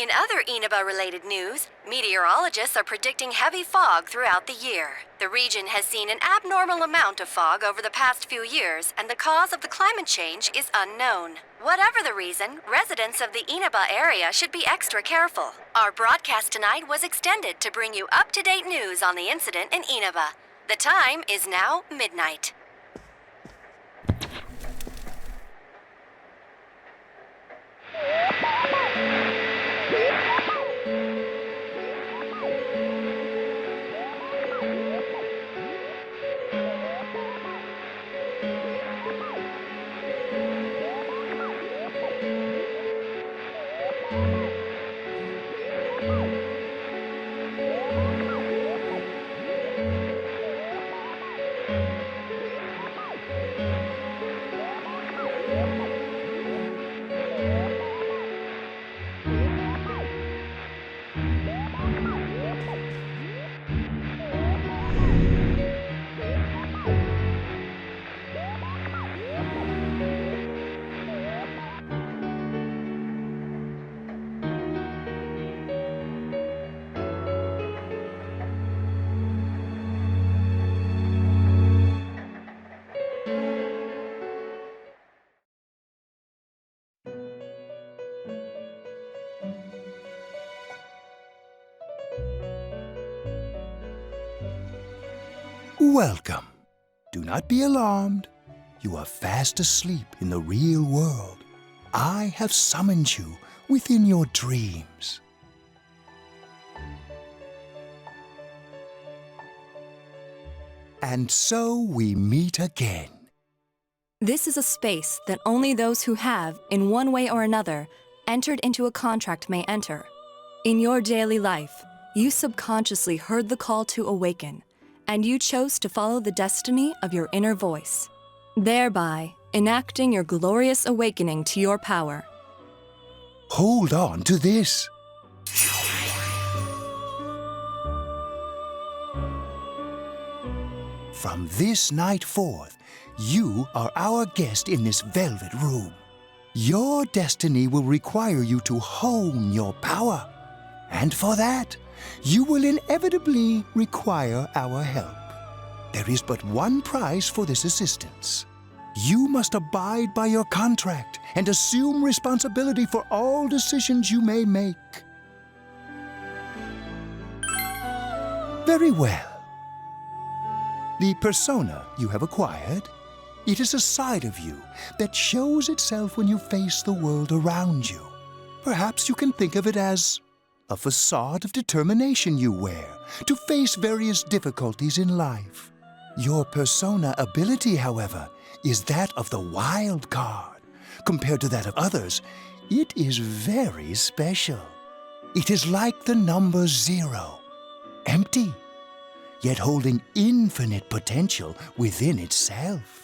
In other Inaba-related news, meteorologists are predicting heavy fog throughout the year. The region has seen an abnormal amount of fog over the past few years, and the cause of the climate change is unknown. Whatever the reason, residents of the Inaba area should be extra careful. Our broadcast tonight was extended to bring you up-to-date news on the incident in Inaba. The time is now midnight. Welcome. Do not be alarmed. You are fast asleep in the real world. I have summoned you within your dreams. And so we meet again. This is a space that only those who have, in one way or another, entered into a contract may enter. In your daily life, you subconsciously heard the call to awaken, and you chose to follow the destiny of your inner voice, thereby enacting your glorious awakening to your power. Hold on to this. From this night forth, you are our guest in this velvet room. Your destiny will require you to hone your power, and for that, you will inevitably require our help. There is but one price for this assistance. You must abide by your contract and assume responsibility for all decisions you may make. Very well. The persona you have acquired, it is a side of you that shows itself when you face the world around you. Perhaps you can think of it as a facade of determination you wear to face various difficulties in life. Your persona ability, however, is that of the wild card. Compared to that of others, it is very special. It is like the number 0, empty, yet holding infinite potential within itself.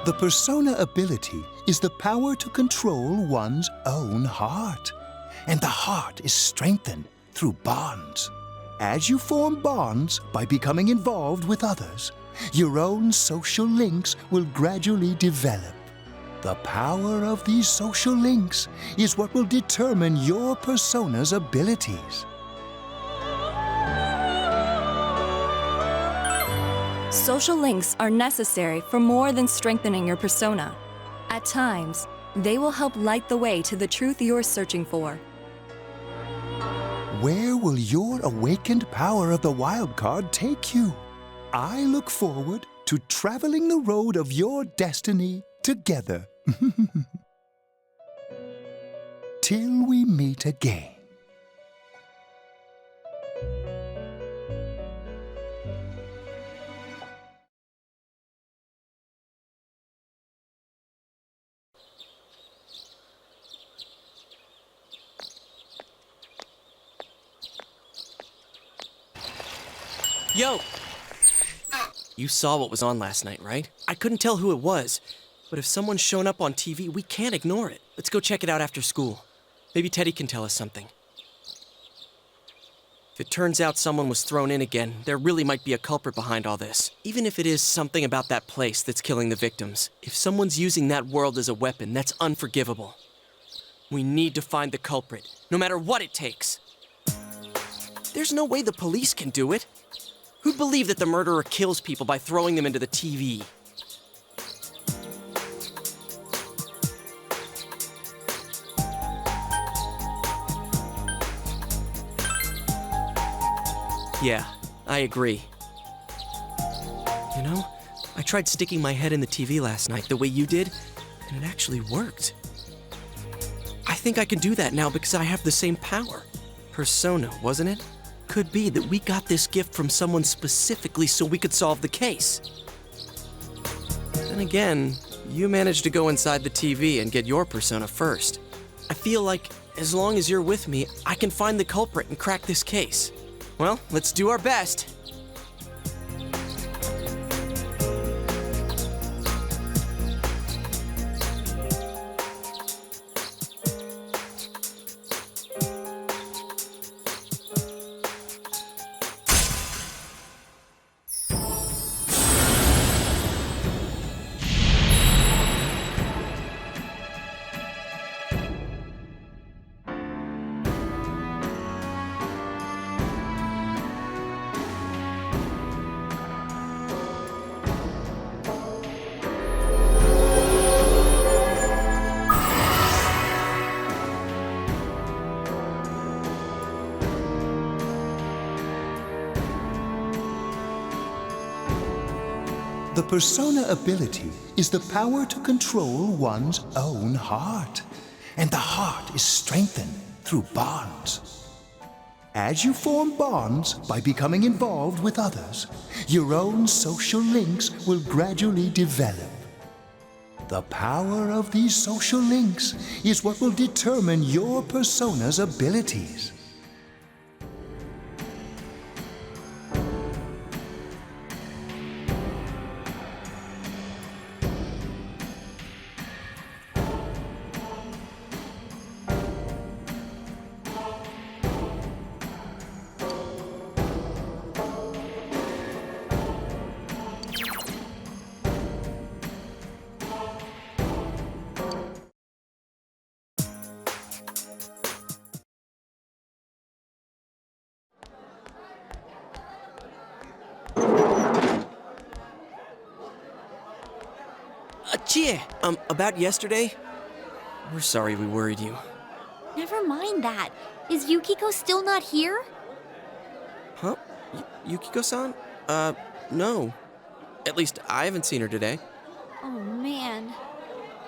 The persona ability is the power to control one's own heart, and the heart is strengthened through bonds. As you form bonds by becoming involved with others, your own social links will gradually develop. The power of these social links is what will determine your persona's abilities. Social links are necessary for more than strengthening your persona. At times, they will help light the way to the truth you're searching for. Where will your awakened power of the wild card take you? I look forward to traveling the road of your destiny together. Till we meet again. Yo! You saw what was on last night, right? I couldn't tell who it was, but if someone's shown up on TV, we can't ignore it. Let's go check it out after school. Maybe Teddy can tell us something. If it turns out someone was thrown in again, there really might be a culprit behind all this. Even if it is something about that place that's killing the victims. If someone's using that world as a weapon, that's unforgivable. We need to find the culprit, no matter what it takes. There's no way the police can do it. Who'd believe that the murderer kills people by throwing them into the TV? Yeah, I agree. You know, I tried sticking my head in the TV last night the way you did, and it actually worked. I think I can do that now because I have the same power. Persona, wasn't it? Could be that we got this gift from someone specifically so we could solve the case. Then again, you managed to go inside the TV and get your persona first. I feel like as long as you're with me, I can find the culprit and crack this case. Well, let's do our best. The persona ability is the power to control one's own heart. And the heart is strengthened through bonds. As you form bonds by becoming involved with others, your own social links will gradually develop. The power of these social links is what will determine your persona's abilities. Chie, about yesterday? We're sorry we worried you. Never mind that. Is Yukiko still not here? Huh? Yukiko-san? No. At least I haven't seen her today. Oh man.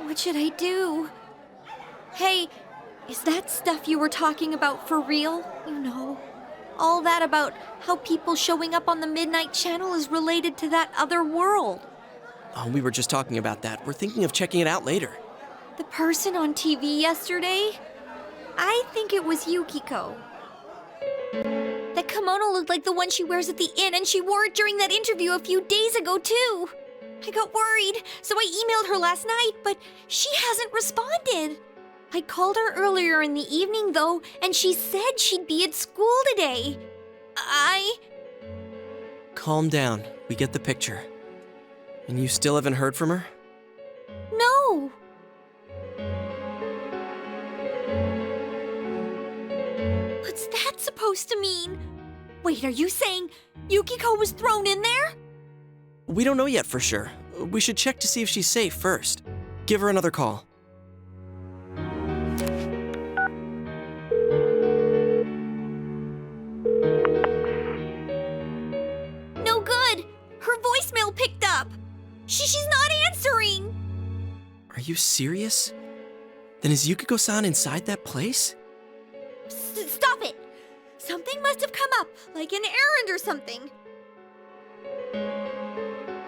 What should I do? Hey, is that stuff you were talking about for real? You know, all that about how people showing up on the Midnight Channel is related to that other world. Oh, we were just talking about that. We're thinking of checking it out later. The person on TV yesterday? I think it was Yukiko. That kimono looked like the one she wears at the inn, and she wore it during that interview a few days ago, too. I got worried, so I emailed her last night, but she hasn't responded. I called her earlier in the evening, though, and she said she'd be at school today. Calm down. We get the picture. And you still haven't heard from her? No. What's that supposed to mean? Wait, are you saying Yukiko was thrown in there? We don't know yet for sure. We should check to see if she's safe first. Give her another call. No good. Her voicemail picked up. She's not answering. Are you serious? Then is Yukiko-san inside that place? Stop it. Something must have come up, like an errand or something.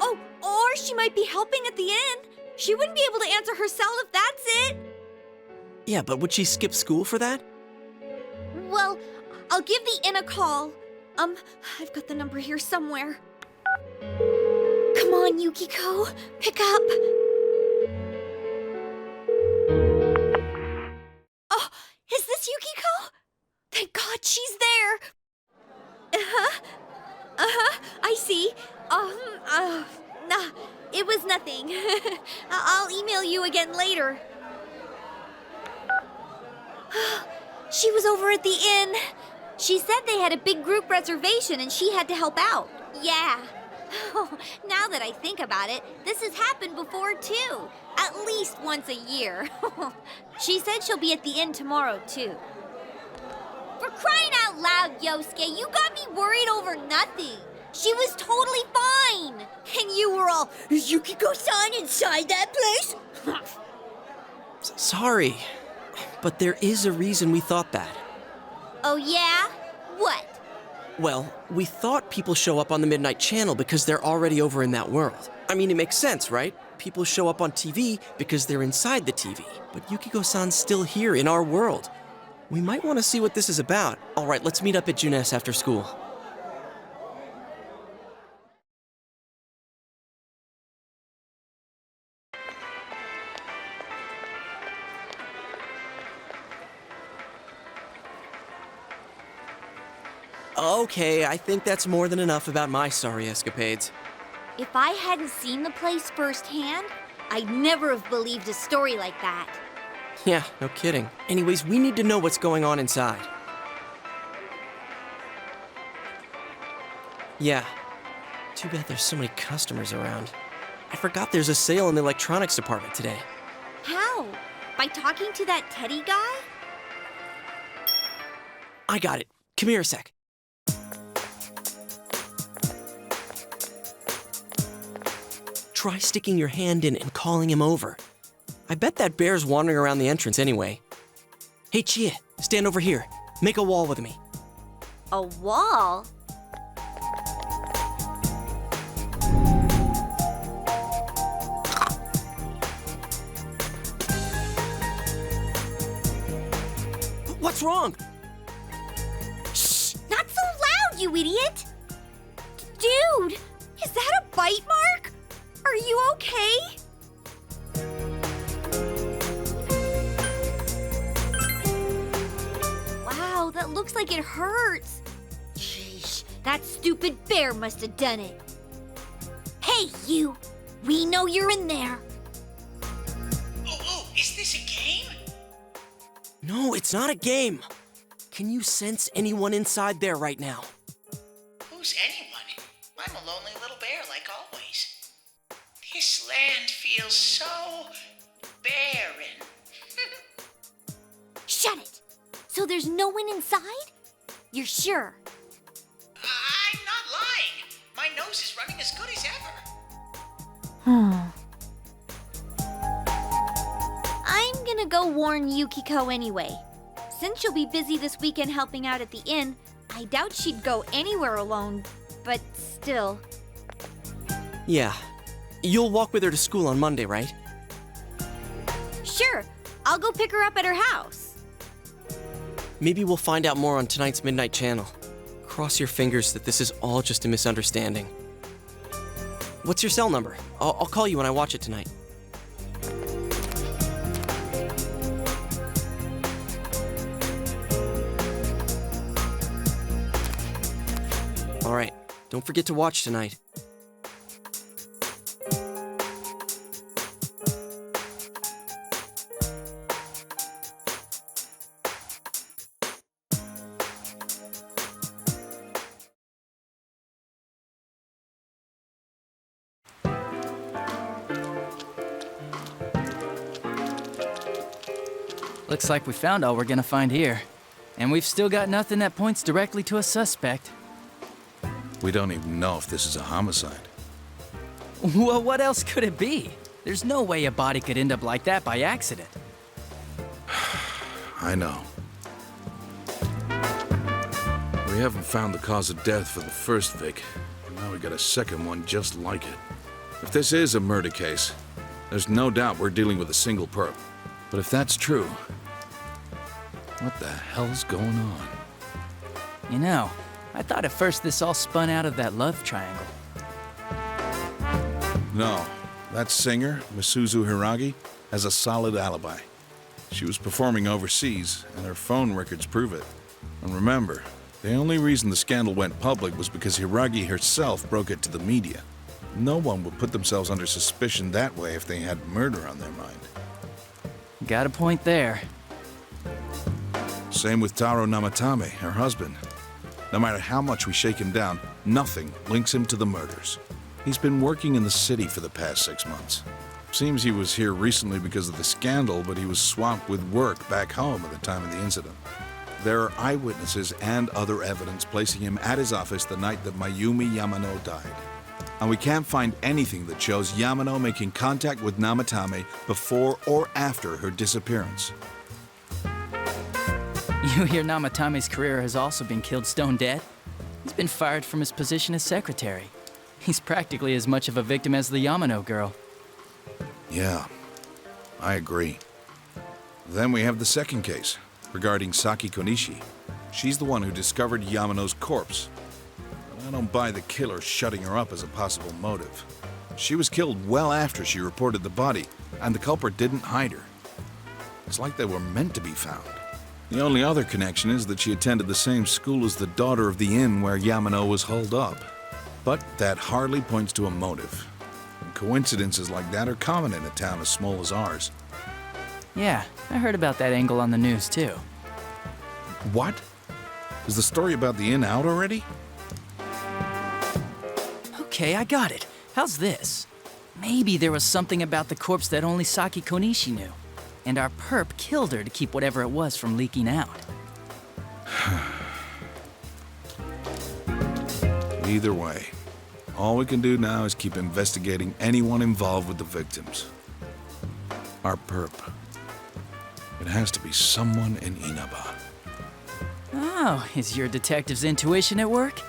Oh, or she might be helping at the inn. She wouldn't be able to answer herself if that's it. Yeah, but would she skip school for that? Well, I'll give the inn a call. I've got the number here somewhere. Come on, Yukiko. Pick up. Oh, is this Yukiko? Thank God she's there. see. Nah, it was nothing. I'll email you again later. She was over at the inn. She said they had a big group reservation and she had to help out. Yeah. Now that I think about it, this has happened before too. At least once a year. She said she'll be at the inn tomorrow too. For crying out loud, Yosuke, you got me worried over nothing. She was totally fine. And you were all, is Yukiko-san inside that place? Sorry, but there is a reason we thought that. Oh yeah? What? Well, we thought people show up on the Midnight Channel because they're already over in that world. I mean, it makes sense, right? People show up on TV because they're inside the TV. But Yukiko-san's still here in our world. We might want to see what this is about. All right, let's meet up at Junes after school. Okay, I think that's more than enough about my sorry escapades. If I hadn't seen the place firsthand, I'd never have believed a story like that. Yeah, no kidding. Anyways, we need to know what's going on inside. Yeah. Too bad there's so many customers around. I forgot there's a sale in the electronics department today. How? By talking to that Teddy guy? I got it. Come here a sec. Try sticking your hand in and calling him over. I bet that bear's wandering around the entrance anyway. Hey, Chia, stand over here. Make a wall with me. A wall? What's wrong? Shh! Not so loud, you idiot! Dude! Is that a bite mark? Are you okay? Wow, that looks like it hurts. Sheesh, that stupid bear must have done it. Hey, you! We know you're in there. Oh, is this a game? No, it's not a game. Can you sense anyone inside there right now? Who's anyone? I'm a lonely little bear like always. This land feels so barren. Shut it! So there's no one inside? You're sure? I'm not lying. My nose is running as good as ever. I'm gonna go warn Yukiko anyway. Since she'll be busy this weekend helping out at the inn, I doubt she'd go anywhere alone, but still. Yeah. You'll walk with her to school on Monday, right? Sure, I'll go pick her up at her house. Maybe we'll find out more on tonight's Midnight Channel. Cross your fingers that this is all just a misunderstanding. What's your cell number? I'll call you when I watch it tonight. All right, don't forget to watch tonight. Looks like we found all we're gonna find here. And we've still got nothing that points directly to a suspect. We don't even know if this is a homicide. Well, what else could it be? There's no way a body could end up like that by accident. I know. We haven't found the cause of death for the first Vic, and now we got a second one just like it. If this is a murder case, there's no doubt we're dealing with a single perp. But if that's true, what the hell's going on? You know, I thought at first this all spun out of that love triangle. No, that singer, Misuzu Hiragi, has a solid alibi. She was performing overseas, and her phone records prove it. And remember, The only reason the scandal went public was because Hiragi herself broke it to the media. No one would put themselves under suspicion that way if they had murder on their mind. Got a point there. Same with Taro Namatame, her husband. No matter how much we shake him down, nothing links him to the murders. He's been working in the city for the past 6 months. Seems he was here recently because of the scandal, but he was swamped with work back home at the time of the incident. There are eyewitnesses and other evidence placing him at his office the night that Mayumi Yamano died. And we can't find anything that shows Yamano making contact with Namatame before or after her disappearance. You hear Namatame's career has also been killed stone dead? He's been fired from his position as secretary. He's practically as much of a victim as the Yamano girl. Yeah, I agree. Then we have the second case, regarding Saki Konishi. She's the one who discovered Yamano's corpse. But I don't buy the killer shutting her up as a possible motive. She was killed well after she reported the body, and the culprit didn't hide her. It's like they were meant to be found. The only other connection is that she attended the same school as the daughter of the inn where Yamano was holed up. But that hardly points to a motive. And coincidences like that are common in a town as small as ours. Yeah, I heard about that angle on the news too. What? Is the story about the inn out already? Okay, I got it. How's this? Maybe there was something about the corpse that only Saki Konishi knew. And our perp killed her to keep whatever it was from leaking out. Either way, all we can do now is keep investigating anyone involved with the victims. Our perp. It has to be someone in Inaba. Oh, is your detective's intuition at work?